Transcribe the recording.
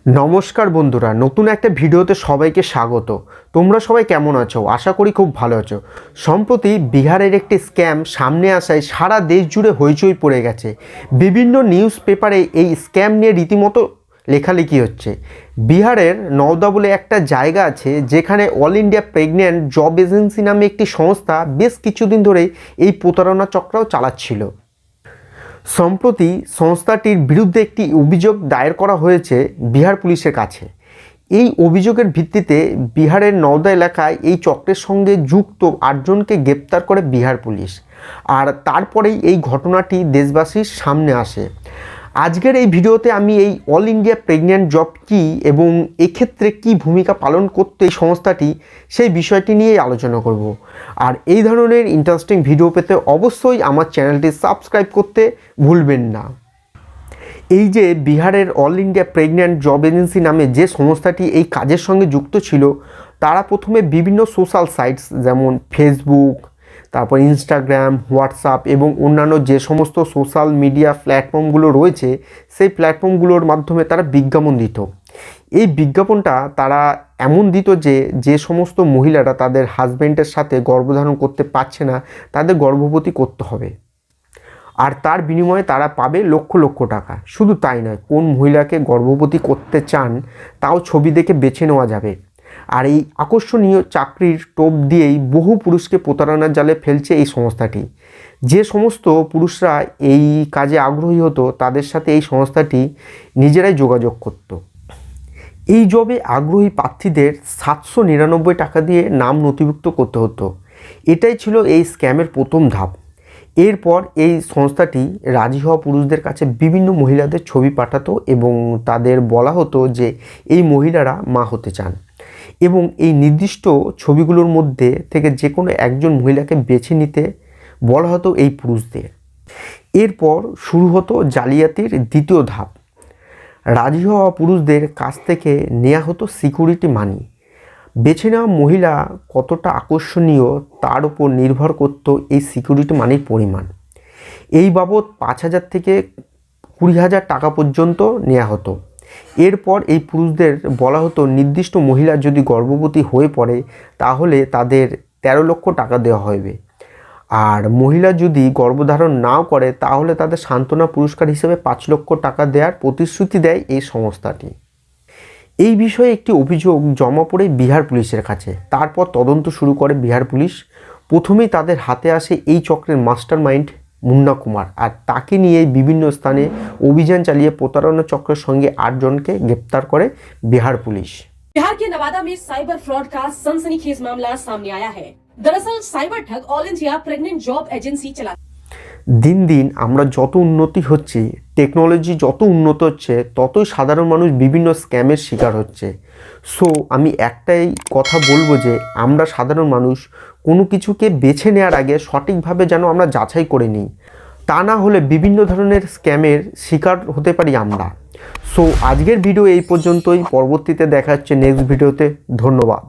नमस्कार बंधुरा नतून एक भिडियोते सबाइके स्वागत। तोमरा सबाई केमन आछो? आशा करी खूब भालो आछो। सम्प्रति बिहारेर एकटी स्कैम सामने आसाय सारा देश जुड़े हईचई पड़े गेछे। विभिन्न निउज पेपारे एई स्कैम निये रीतिमतो लेखालेखि होच्छे। बिहारेर नওদা बोले एकटा जायगा आछे जेखाने अल इंडिया प्रेगनेंट जब एजेंसि नामे एकटी संस्था बेश किछुदिन धरे एई प्रतारणा चक्र चालाच्छिलो। सम्प्रति संस्थाटिर बिरुद्धे एकटी अभियोग दायर करा हयेछे बिहार पुलिशेर काछे। এই অভিযোগের ভিত্তিতে বিহারের নওদা এলাকায় এই চক্রের সঙ্গে যুক্ত 8 জনকে গ্রেপ্তার করে বিহার পুলিশ। আর তারপরেই এই ঘটনাটি দেশবাসীর সামনে আসে। আজকের এই ভিডিওতে আমি এই অল ইন্ডিয়া প্রেগন্যান্ট জব কি এবং এক্ষেত্রে কি ভূমিকা পালন করতে এই সংস্থাটি সেই বিষয়টি নিয়েই আলোচনা করব। আর এই ধরনের ইন্টারেস্টিং ভিডিও পেতে অবশ্যই আমার চ্যানেলটি সাবস্ক্রাইব করতে ভুলবেন না। এই যে বিহারের all India pregnant job agency নামে যে সংস্থাটি এই কাজের সঙ্গে যুক্ত ছিল তারা প্রথমে বিভিন্ন সোশ্যাল সাইটস যেমন ফেসবুক, তারপর ইনস্টাগ্রাম, হোয়াটসঅ্যাপ এবং অন্যান্য যে সমস্ত সোশ্যাল মিডিয়া প্ল্যাটফর্মগুলো রয়েছে সেই প্ল্যাটফর্মগুলোর মাধ্যমে তারা বিজ্ঞাপন দিত। এই বিজ্ঞাপনটা তারা এমন দিত যে যে সমস্ত মহিলারা তাদের হাজব্যান্ডের সাথে গর্ভধারণ করতে পারছে না তাদের গর্ভবতী করতে হবে, আর তার বিনিময়ে তারা পাবে লক্ষ লক্ষ টাকা। শুধু তাই নয়, কোন মহিলাকে গর্ভবতী করতে চান তাও ছবি দেখে বেছে নেওয়া যাবে। আর এই আকর্ষণীয় চাকরির টোপ দিয়েই বহু পুরুষকে প্রতারণার জালে ফেলছে এই সংস্থাটি। যে সমস্ত পুরুষরা এই কাজে আগ্রহী হতো তাদের সাথে এই সংস্থাটি নিজেরাই যোগাযোগ করত। এই জবে আগ্রহী প্রার্থীদের 799 টাকা দিয়ে নাম নথিভুক্ত করতে হতো। এটাই ছিল এই স্ক্যামের প্রথম ধাপ। এরপর এই সংস্থাটি রাজি হওয়া পুরুষদের কাছে বিভিন্ন মহিলাদের ছবি পাঠাতো এবং তাদের বলা হতো যে এই মহিলারা মা হতে চান এবং এই নির্দিষ্ট ছবিগুলোর মধ্যে থেকে যে কোনো একজন মহিলাকে বেছে নিতে বলা হতো এই পুরুষদের। এরপর শুরু হতো জালিয়াতির দ্বিতীয় ধাপ। রাজি হওয়া পুরুষদের কাছ থেকে নেওয়া হতো সিকিউরিটি মানি। বেছে নেওয়া মহিলা কতটা আকর্ষণীয় তার উপর নির্ভর করত এই সিকিউরিটি মানির পরিমাণ। এই বাবদ 5,000 থেকে 20,000 টাকা পর্যন্ত নেওয়া হতো। এরপর এই পুরুষদের বলা হতো নির্দিষ্ট মহিলা যদি গর্ভবতী হয়ে পড়ে তাহলে তাদের 13 লক্ষ টাকা দেওয়া হবে, আর মহিলা যদি গর্ভধারণ নাও করে তাহলে তাদের সান্ত্বনা পুরস্কার হিসেবে 5 লক্ষ টাকা দেওয়ার প্রতিশ্রুতি দেয় এই সংস্থাটি। এই বিষয়ে একটি অভিযোগ জমা পড়ে বিহার পুলিশের কাছে। তারপর তদন্ত শুরু করে বিহার পুলিশ। প্রথমেই তাদের হাতে আসে এই চক্রের মাস্টার মাইন্ড মুন্না কুমার, আর তাকে নিয়ে বিভিন্ন স্থানে অভিযান চালিয়ে প্রতারণা চক্রের সঙ্গে 8 জনকে গ্রেপ্তার করে বিহার পুলিশ। बिहार के नवादा में साइबर फ्रॉड का सनसनीखेज मामला सामने आया है। दरअसल साइबर ठग all India pregnant job agency चला। দিন দিন আমরা যত উন্নতি হচ্ছে, টেকনোলজি যত উন্নত হচ্ছে, ততই সাধারণ মানুষ বিভিন্ন স্ক্যামের শিকার হচ্ছে। সো আমি একটাই কথা বলবো যে আমরা সাধারণ মানুষ কোনো কিছুকে বেছে নেওয়ার আগে সঠিকভাবে যেন আমরা যাচাই করে নিই, তা না হলে বিভিন্ন ধরনের স্ক্যামের শিকার হতে পারি আমরা। সো আজকের ভিডিও এই পর্যন্তই। পরবর্তীতে দেখা হচ্ছে নেক্সট ভিডিওতে। ধন্যবাদ।